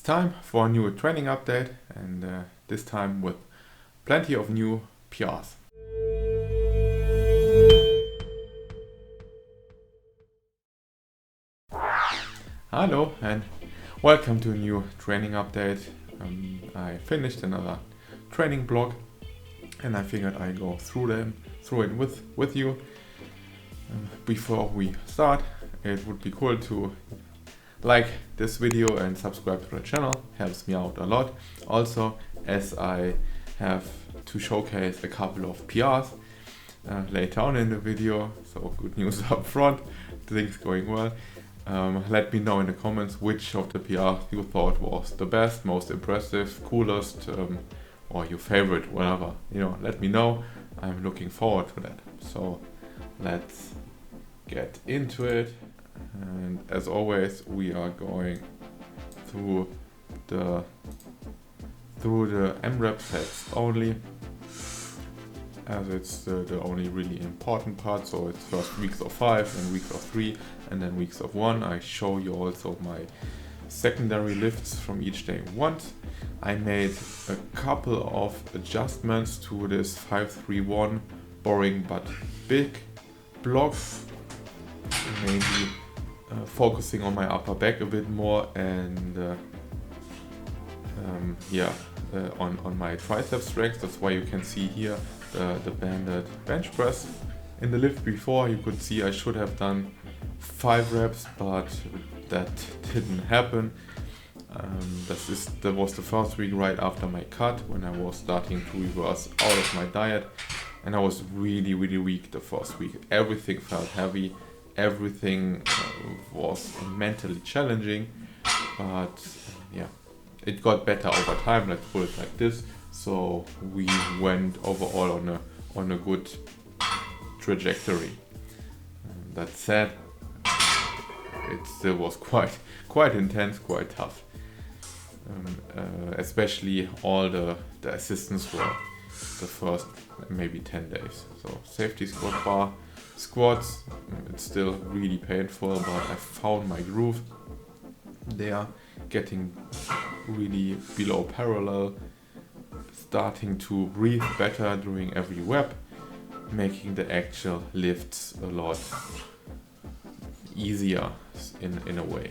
time for a new training update, and this time with plenty of new PRs. Hello and welcome to a new training update. I finished another training block and I figured I'd go through it with you. Before we start, it would be cool to like this video and subscribe to the channel, helps me out a lot. Also, as I have to showcase a couple of PRs later on in the video, so good news up front, things going well. Let me know in the comments which of the PRs you thought was the best, most impressive, coolest, or your favorite, whatever. Let me know. I'm looking forward to that. So let's get into it. And as always, we are going through the AMRAP text only, as it's the only really important part. So it's first weeks of 5 and weeks of 3 and then weeks of 1. I show you also my secondary lifts from each day once. I made a couple of adjustments to this 5-3-1 boring but big block, maybe focusing on my upper back a bit more and on my tricep strength. That's why you can see here the banded bench press. In the lift before, you could see I should have done 5 reps, but that didn't happen. That was the first week right after my cut, when I was starting to reverse out of my diet, and I was really weak the first week. Everything felt heavy, everything was mentally challenging, but it got better over time, let's put it like this. So we went overall on a good trajectory. That said, it still was quite intense, quite tough. Especially all the assistance work the first maybe 10 days. So safety squat bar, squats, it's still really painful, but I found my groove there, getting really below parallel, starting to breathe better during every rep, making the actual lifts a lot easier in a way.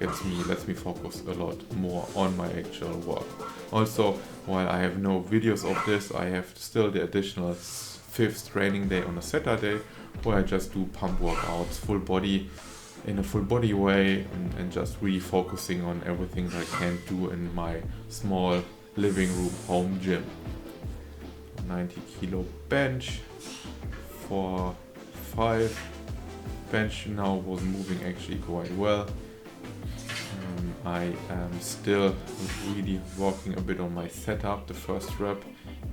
Lets me focus a lot more on my actual work. Also, while I have no videos of this, I have still the additional 5th training day on a Saturday, where I just do pump workouts, full body, in a full body way, and just really focusing on everything that I can do in my small living room home gym. 90 kilo bench for 5. Bench now was moving actually quite well. I am still really working a bit on my setup. The first rep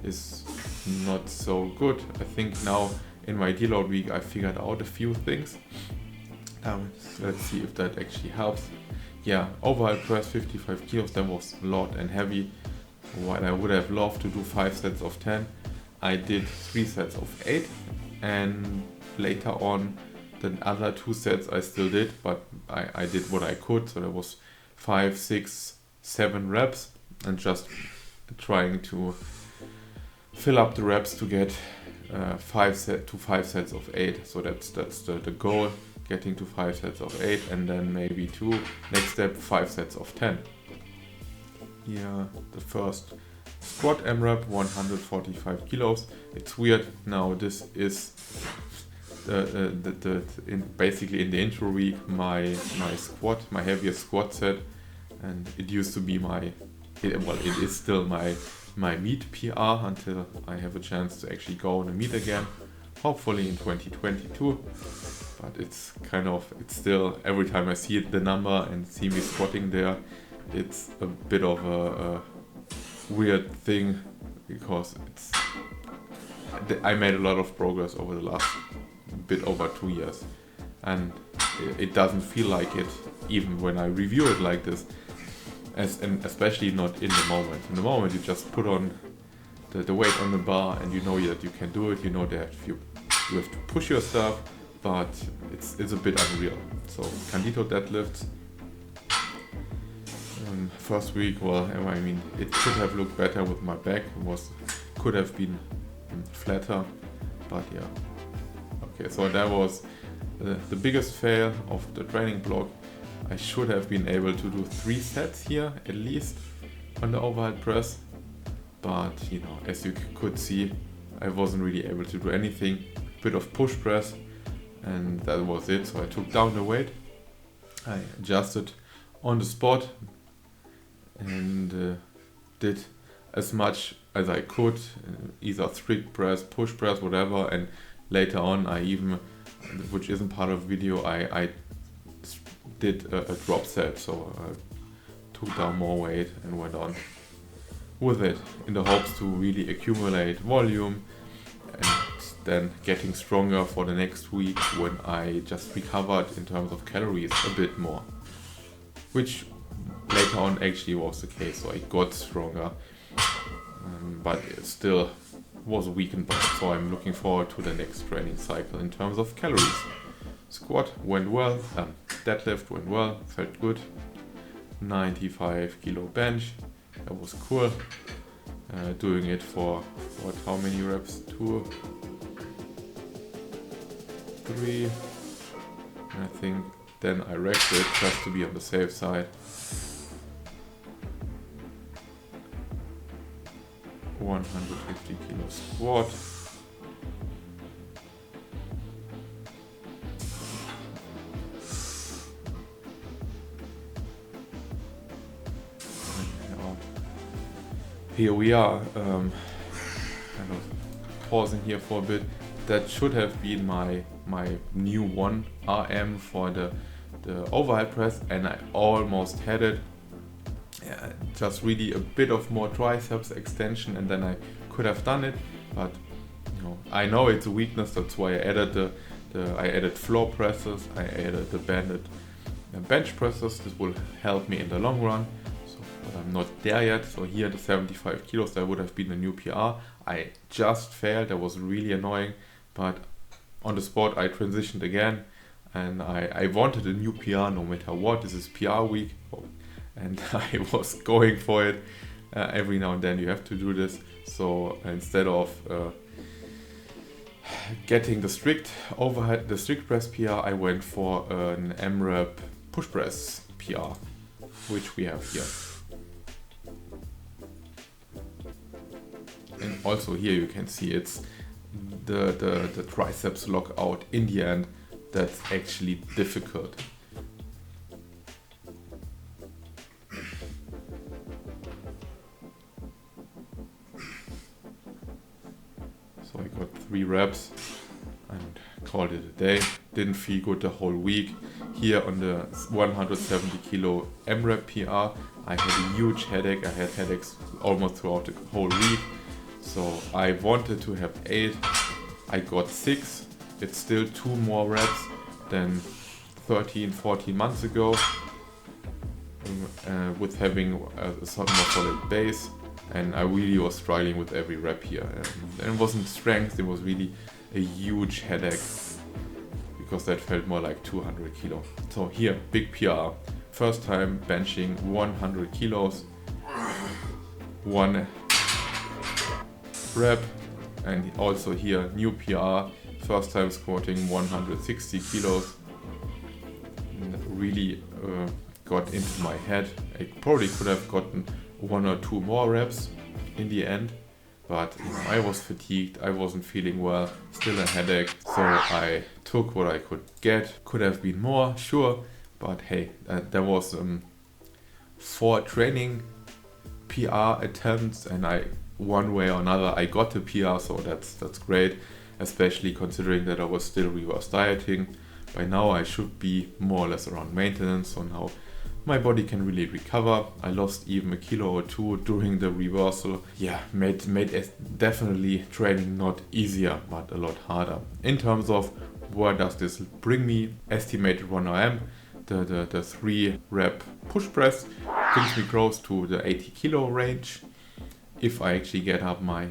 is not so good. I think now in my deload week I figured out a few things. Let's see if that actually helps. Overall press 55 kilos, that was a lot and heavy. While I would have loved to do 5 sets of 10, I did 3 sets of 8, and later on the other 2 sets I still did, but I did what I could. So there was 5, 6, 7 reps, and just trying to fill up the reps to get 5 sets of 8. So that's the goal, getting to 5 sets of 8, and then maybe next step 5 sets of 10. Here the first squat AMRAP, 145 kilos. It's weird now, this is basically in the intro week my heaviest squat set, and it used to be it is still my meet PR until I have a chance to actually go on a meet again, hopefully in 2022. But it's still, every time I see the number and see me squatting there, it's a bit of a weird thing, because I made a lot of progress over the last bit over 2 years, and it doesn't feel like it even when I review it like this, and especially not in the moment. In the moment you just put on the weight on the bar and you know that you can do it, you know that you have to push yourself, but it's a bit unreal. So Candito deadlifts, First week, well, I mean, it could have looked better with my back. Could have been flatter, but yeah. Okay, so that was the biggest fail of the training block. I should have been able to do 3 sets here at least on the overhead press, but you know, as you could see, I wasn't really able to do anything. Bit of push press, and that was it. So I took down the weight, I adjusted on the spot, and did as much as I could, either strict press, push press, whatever. And later on, I even, which isn't part of the video, I did a drop set, so I took down more weight and went on with it in the hopes to really accumulate volume and then getting stronger for the next week when I just recovered in terms of calories a bit more, which later on actually was the case. So I got stronger, but it still was weakened by it. So I'm looking forward to the next training cycle in terms of calories. Squat went well, deadlift went well, felt good. 95 kilo bench, that was cool. Doing it for what? How many reps? 2, 3. And I think then I racked it just to be on the safe side. 150 kilo squat. Here we are, kind of pausing here for a bit. That should have been my new 1 RM for the overhead press, and I almost had it. Yeah, just really a bit of more triceps extension, and then I could have done it. But you know, I know it's a weakness. That's why I added I added floor presses. I added the banded bench presses. This will help me in the long run. But I'm not there yet. So here the 75 kilos, that would have been a new PR. I just failed. That was really annoying. But on the spot I transitioned again, and I wanted a new PR no matter what. This is PR week, and I was going for it. Every now and then you have to do this. So instead of getting the strict overhead, the strict press PR, I went for an AMRAP push press PR, which we have here. And also here you can see it's the triceps lock out in the end. That's actually difficult. So I got 3 reps and called it a day. Didn't feel good the whole week. Here on the 170 kilo AMRAP PR, I had a huge headache. I had headaches almost throughout the whole week. So I wanted to have 8, I got 6. It's still 2 more reps than 13, 14 months ago, with having a more solid base. And I really was struggling with every rep here. And it wasn't strength, it was really a huge headache, because that felt more like 200 kilo. So here, big PR. First time benching 100 kilos, 1 rep, and also here new PR, first time squatting 160 kilos. And really got into my head. I probably could have gotten 1 or 2 more reps in the end, but you know, I was fatigued, I wasn't feeling well, still a headache, so I took what I could get. Could have been more, sure, but hey, there was 4 training PR attempts, and one way or another I got the PR, so that's great, especially considering that I was still reverse dieting. By now I should be more or less around maintenance, so now my body can really recover. I lost even a kilo or 2 during the reversal. Yeah, made definitely training not easier, but a lot harder. In terms of where does this bring me, estimated 1 RM, the 3 rep push press brings me close to the 80 kilo range. If I actually get up my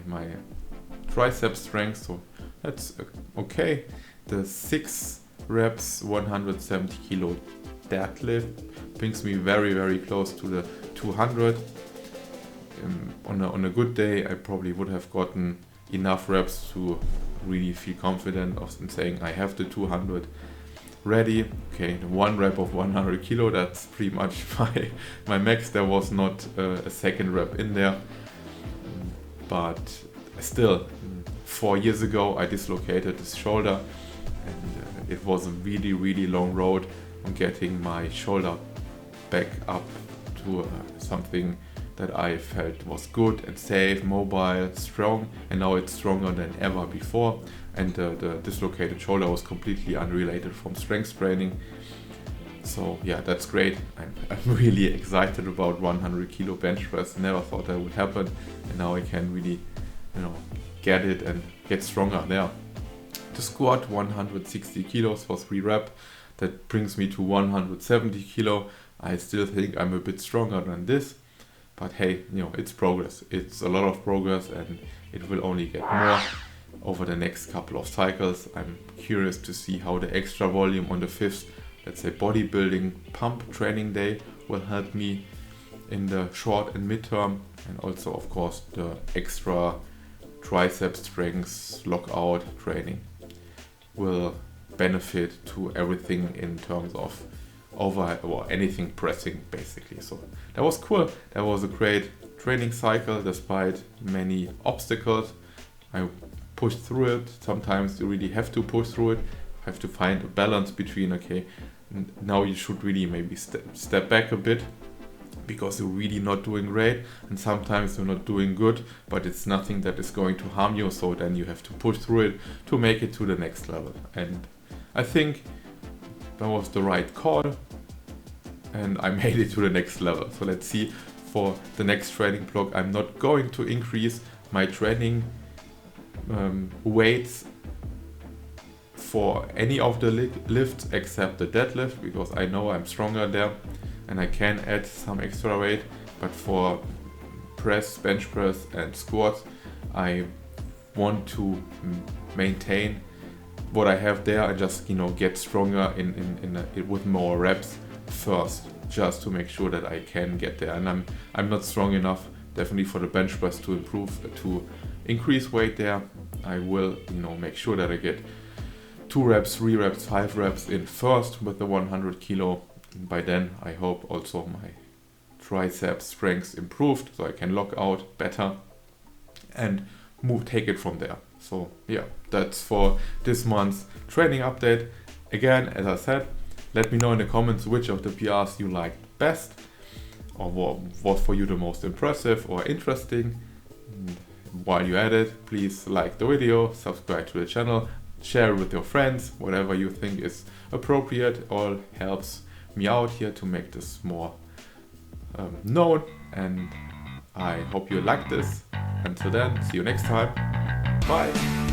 tricep strength, so that's okay. The 6 reps 170 kilo deadlift brings me very close to the 200. On a good day, I probably would have gotten enough reps to really feel confident in saying I have the 200 ready. Okay, the 1 rep of 100 kilo, that's pretty much my max. There was not a second rep in there, but still, 4 years ago I dislocated this shoulder, and it was a really long road on getting my shoulder back up to something that I felt was good and safe, mobile, strong, and now it's stronger than ever before. And the dislocated shoulder was completely unrelated from strength training. So yeah, that's great. I'm really excited about 100 kilo bench press. Never thought that would happen, and now I can really, get it and get stronger there. The squat, 160 kilos for 3 reps. That brings me to 170 kilo. I still think I'm a bit stronger than this, but hey, it's progress. It's a lot of progress, and it will only get more over the next couple of cycles. I'm curious to see how the extra volume on the 5th, let's say, bodybuilding pump training day will help me in the short and midterm, and also of course the extra tricep strength lockout training will benefit to everything in terms of overhead or anything pressing basically. So that was cool. That was a great training cycle despite many obstacles. I pushed through it. Sometimes you really have to push through it. You have to find a balance between, okay, now you should really maybe step back a bit because you're really not doing great, and sometimes you're not doing good, but it's nothing that is going to harm you, so then you have to push through it to make it to the next level. And I think that was the right call, and I made it to the next level. So let's see for the next training block. I'm not going to increase my training weights for any of the lifts except the deadlift, because I know I'm stronger there and I can add some extra weight. But for press, bench press and squats, I want to maintain what I have there and just get stronger with more reps first, just to make sure that I can get there. And I'm not strong enough definitely for the bench press to increase weight there. I will make sure that I get 2 reps, 3 reps, 5 reps in first with the 100 kilo. By then I hope also my tricep strength improved, so I can lock out better and take it from there. So yeah, that's for this month's training update. Again, as I said, let me know in the comments which of the PRs you liked best, or what was for you the most impressive or interesting. And while you're at it, please like the video, subscribe to the channel, share it with your friends, whatever you think is appropriate. All helps me out here to make this more known, and I hope you like this. Until then, see you next time. Bye.